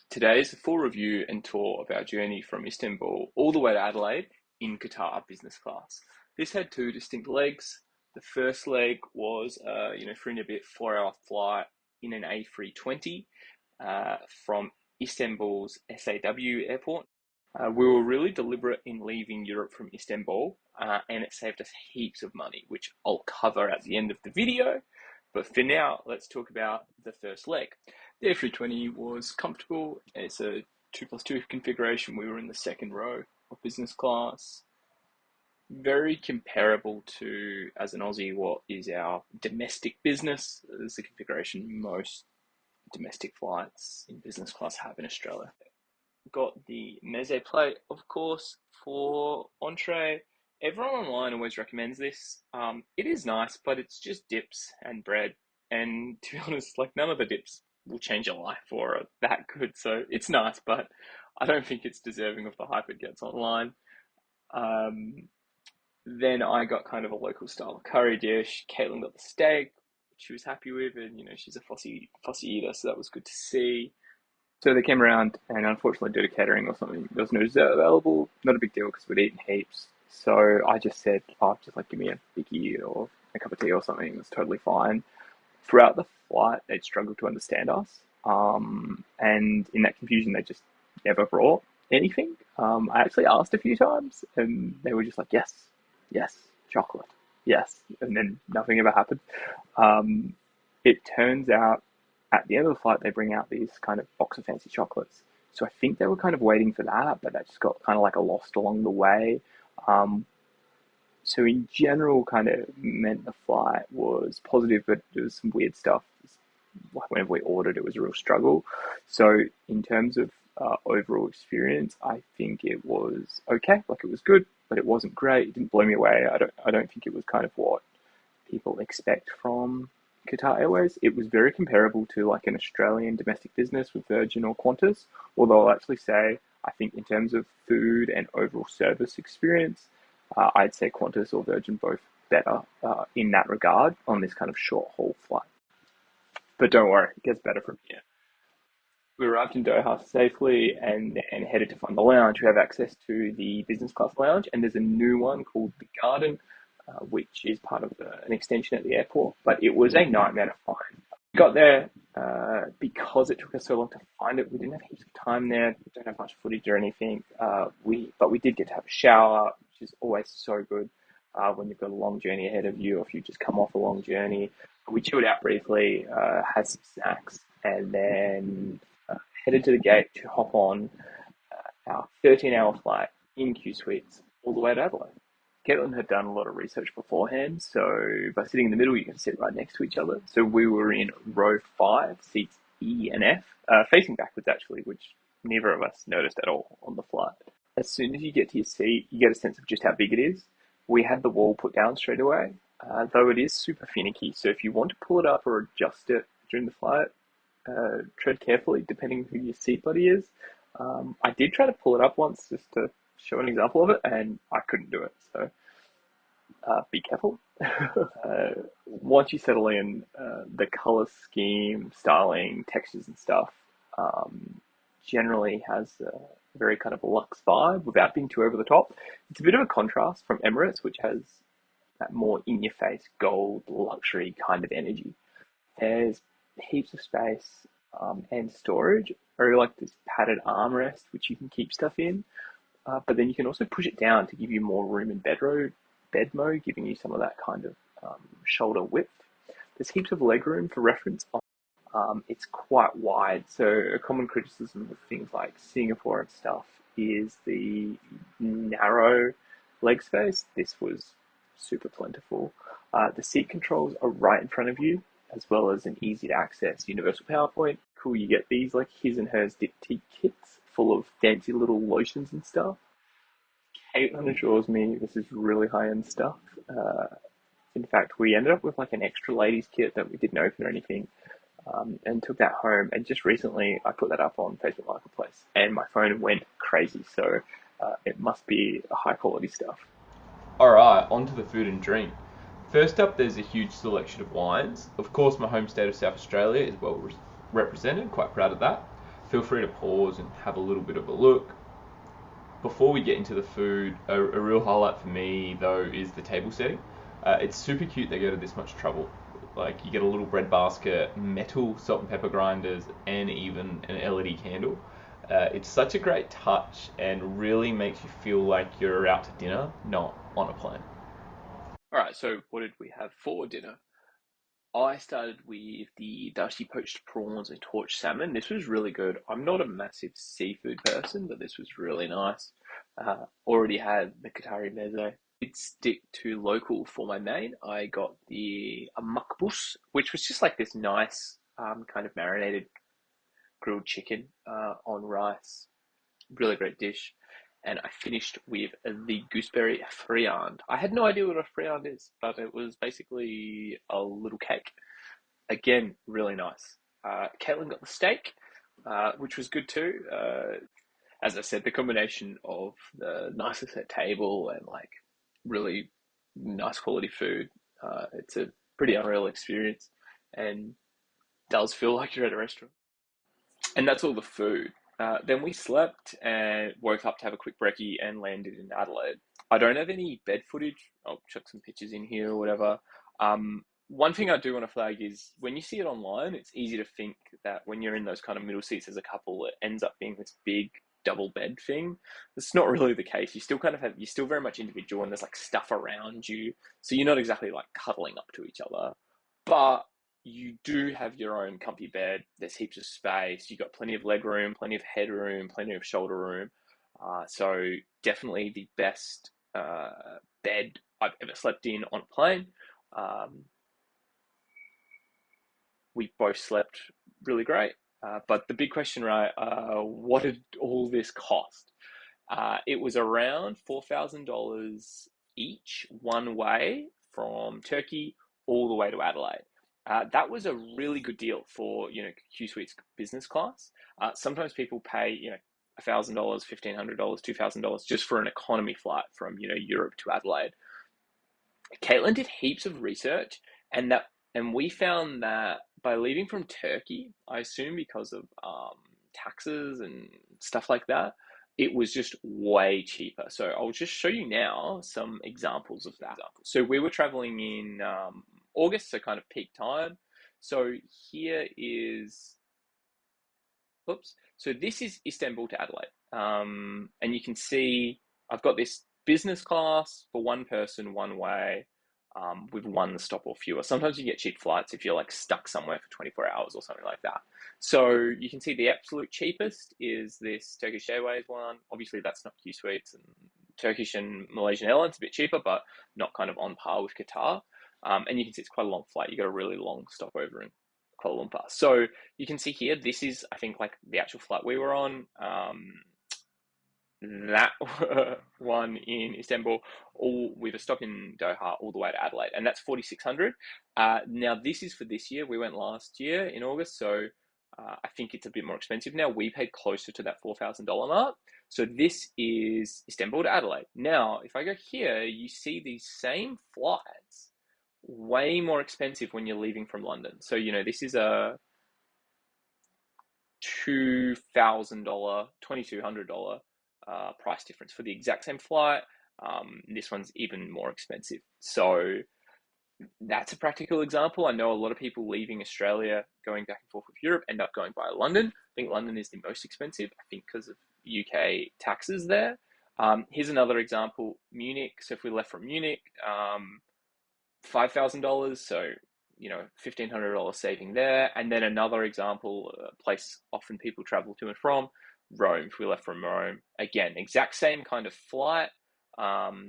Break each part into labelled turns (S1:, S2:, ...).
S1: Today is a full review and tour of our journey from Istanbul all the way to Adelaide in Qatar business class. This had two distinct legs. The first leg was a 3 and a bit 4 hour flight in an A320 from Istanbul's SAW airport. We were really deliberate in leaving Europe from Istanbul, and it saved us heaps of money, which I'll cover at the end of the video. But for now, let's talk about the first leg. The A320 was comfortable. It's a 2+2 configuration. We were in the second row of business class. Very comparable to, as an Aussie, what is our domestic business. This is the configuration most domestic flights in business class have in Australia. Got the meze plate, of course, for entree. Everyone online always recommends this. It is nice, but it's just dips and bread. And to be honest, like, none of the dips will change your life or are that good. So it's nice, but I don't think it's deserving of the hype it gets online. Then I got kind of a local style curry dish. Caitlin got the steak, which she was happy with, and she's a fussy eater, so that was good to see. So they came around, and unfortunately, due to catering or something, there was no dessert available. Not a big deal because we'd eaten heaps. So I just said, "Oh, just like give me a biggie or a cup of tea or something." It's totally fine. Throughout the flight, they'd struggled to understand us, and in that confusion, they just never brought anything. I actually asked a few times, and they were just like, "Yes, yes, chocolate, yes," and then nothing ever happened. It turns out at the end of the flight, they bring out these kind of box of fancy chocolates. So I think they were kind of waiting for that, but that just got kind of like a lost along the way. Um, so in general, kind of meant the flight was positive, but there was some weird stuff. Like whenever we ordered, it was a real struggle. So in terms of overall experience, I think it was okay. Like, it was good, but it wasn't great. It didn't blow me away. I don't think it was kind of what people expect from Qatar Airways. It was very comparable to like an Australian domestic business with Virgin or Qantas, although I'll actually say I think in terms of food and overall service experience, I'd say Qantas or Virgin both better in that regard on this kind of short haul flight. But don't worry, it gets better from here. We arrived in Doha safely and headed to find the lounge. We have access to the business class lounge, and there's a new one called the Garden, which is part of an extension at the airport. But it was a nightmare to find. We got there because it took us so long to find it. We didn't have heaps of time there. We don't have much footage or anything. But we did get to have a shower, which is always so good when you've got a long journey ahead of you, or if you just come off a long journey. We chilled out briefly, had some snacks, and then headed to the gate to hop on our 13-hour flight in QSuites all the way to Adelaide. Caitlin had done a lot of research beforehand, so by sitting in the middle, you can sit right next to each other. So we were in row 5, seats E and F, facing backwards actually, which neither of us noticed at all on the flight. As soon as you get to your seat, you get a sense of just how big it is. We had the wall put down straight away, though it is super finicky. So if you want to pull it up or adjust it during the flight, tread carefully, depending who your seat buddy is. I did try to pull it up once just to show an example of it, and I couldn't do it. So be careful. Once you settle in, the color scheme, styling, textures, and stuff generally has a very kind of luxe vibe without being too over the top. It's a bit of a contrast from Emirates, which has that more in-your-face gold luxury kind of energy. There's heaps of space and storage, or like this padded armrest which you can keep stuff in, but then you can also push it down to give you more room in bed mode, giving you some of that kind of shoulder width. There's heaps of leg room for reference. It's quite wide, so a common criticism of things like Singapore and stuff is the narrow leg space. This was super plentiful. The seat controls are right in front of you, as well as an easy to access universal power point. Cool, you get these like his and hers Diptyque kits full of fancy little lotions and stuff. Caitlin assures me this is really high-end stuff. In fact, we ended up with like an extra ladies kit that we didn't open or anything, and took that home. And just recently, I put that up on Facebook Marketplace, and my phone went crazy. So it must be high-quality stuff. Alright, on to the food and drink. First up, there's a huge selection of wines. Of course, my home state of South Australia is well represented, quite proud of that.
S2: feel free to pause and have a little bit of a look. Before we get into the food, a real highlight for me though is the table setting. It's super cute they go to this much trouble. Like you get a little bread basket, metal salt and pepper grinders, and even an LED candle. It's such a great touch and really makes you feel like you're out to dinner, not on a plane.
S1: All right, so what did we have for dinner? I started with the dusty poached prawns and torch salmon. This was really good. I'm not a massive seafood person, but this was really nice. Already had the Qatari meze. Did stick to local for my main. I got the makbous, which was just like this nice kind of marinated grilled chicken on rice. Really great dish. And I finished with the gooseberry friand. I had no idea what a friand is, but it was basically a little cake. Again, really nice. Caitlin got the steak, which was good too. As I said, the combination of the nicer set table and like really nice quality food, it's a pretty unreal experience and does feel like you're at a restaurant. And that's all the food. Then we slept and woke up to have a quick brekkie and landed in Adelaide. I don't have any bed footage. I'll chuck some pictures in here or whatever. One thing I do want to flag is when you see it online, it's easy to think that when you're in those kind of middle seats as a couple, it ends up being this big double bed thing. It's not really the case. You still kind of have, you're still very much individual and there's like stuff around you. So you're not exactly like cuddling up to each other. But you do have your own comfy bed. There's heaps of space. You've got plenty of leg room, plenty of head room, plenty of shoulder room. So definitely the best bed I've ever slept in on a plane. Um, we both slept really great. But the big question, right? What did all this cost? It was around $4,000 each, one way from Turkey all the way to Adelaide. That was a really good deal for QSuite's business class. Sometimes people pay $1,000, $1,500, $2,000 just for an economy flight from Europe to Adelaide. Caitlin did heaps of research, and we found that by leaving from Turkey, I assume because of taxes and stuff like that, it was just way cheaper. So I'll just show you now some examples of that. So we were traveling in August, so kind of peak time. So here is, oops. So this is Istanbul to Adelaide. And you can see I've got this business class for one person, one way, with one stop or fewer. Sometimes you get cheap flights if you're like stuck somewhere for 24 hours or something like that. So you can see the absolute cheapest is this Turkish Airways one. Obviously, that's not QSuites, and Turkish and Malaysian Airlines a bit cheaper, but not kind of on par with Qatar. And you can see it's quite a long flight. You got a really long stopover in Kuala Lumpur. So you can see here, this is, I think, like the actual flight we were on. That one in Istanbul, all with a stop in Doha, all the way to Adelaide, and that's 4,600. Now this is for this year. We went last year in August, so I think it's a bit more expensive now. We paid closer to that $4,000 mark. So this is Istanbul to Adelaide. Now, if I go here, you see these same flights, way more expensive when you're leaving from London. So this is a $2,000, $2,200 price difference for the exact same flight. This one's even more expensive. So that's a practical example. I know a lot of people leaving Australia, going back and forth with Europe, end up going via London. I think London is the most expensive, I think because of UK taxes there. Here's another example, Munich. So if we left from Munich, $5,000. So $1,500 saving there. And then another example, a place often people travel to and from, Rome. If we left from Rome, again, exact same kind of flight, but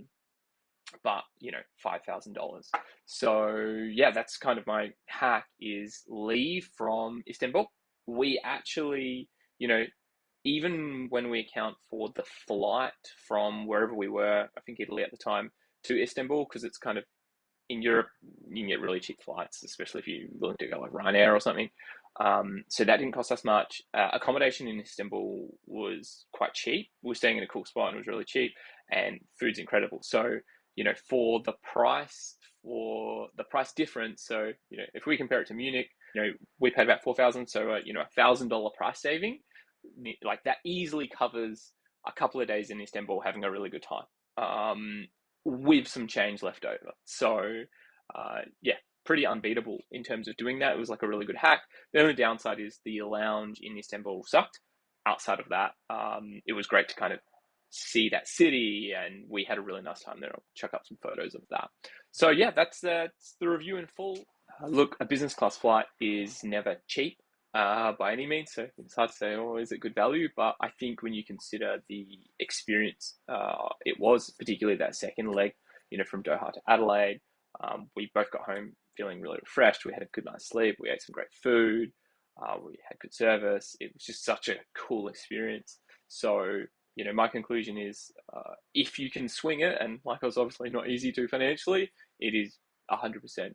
S1: $5,000. So yeah, that's kind of my hack, is leave from Istanbul. We actually, even when we account for the flight from wherever we were, I think Italy at the time, to Istanbul, because it's kind of in Europe, you can get really cheap flights, especially if you're willing to go like Ryanair or something. So that didn't cost us much. Accommodation in Istanbul was quite cheap. We were staying in a cool spot and it was really cheap, and food's incredible. So, for the price difference, so, if we compare it to Munich, we paid about 4,000, so, $1,000 price saving. like that easily covers a couple of days in Istanbul having a really good time, with some change left over. So, yeah, pretty unbeatable in terms of doing that. It was like a really good hack. The only downside is the lounge in Istanbul sucked. Outside of that, it was great to kind of see that city, and we had a really nice time there. I'll chuck up some photos of that. So yeah, that's the review in full. Look, a business class flight is never cheap, by any means, so it's hard to say, oh, is it good value? But I think when you consider the experience, it was particularly that second leg, from Doha to Adelaide. We both got home feeling really refreshed. We had a good night's sleep. We ate some great food. We had good service. It was just such a cool experience. So, my conclusion is, if you can swing it, and like I was obviously not easy to financially, it is 100%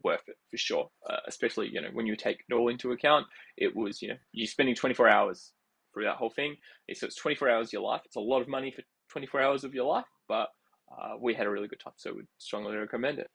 S1: worth it for sure. Especially, when you take it all into account, it was, you're spending 24 hours through that whole thing. So it's 24 hours of your life. It's a lot of money for 24 hours of your life, but we had a really good time. So we'd strongly recommend it.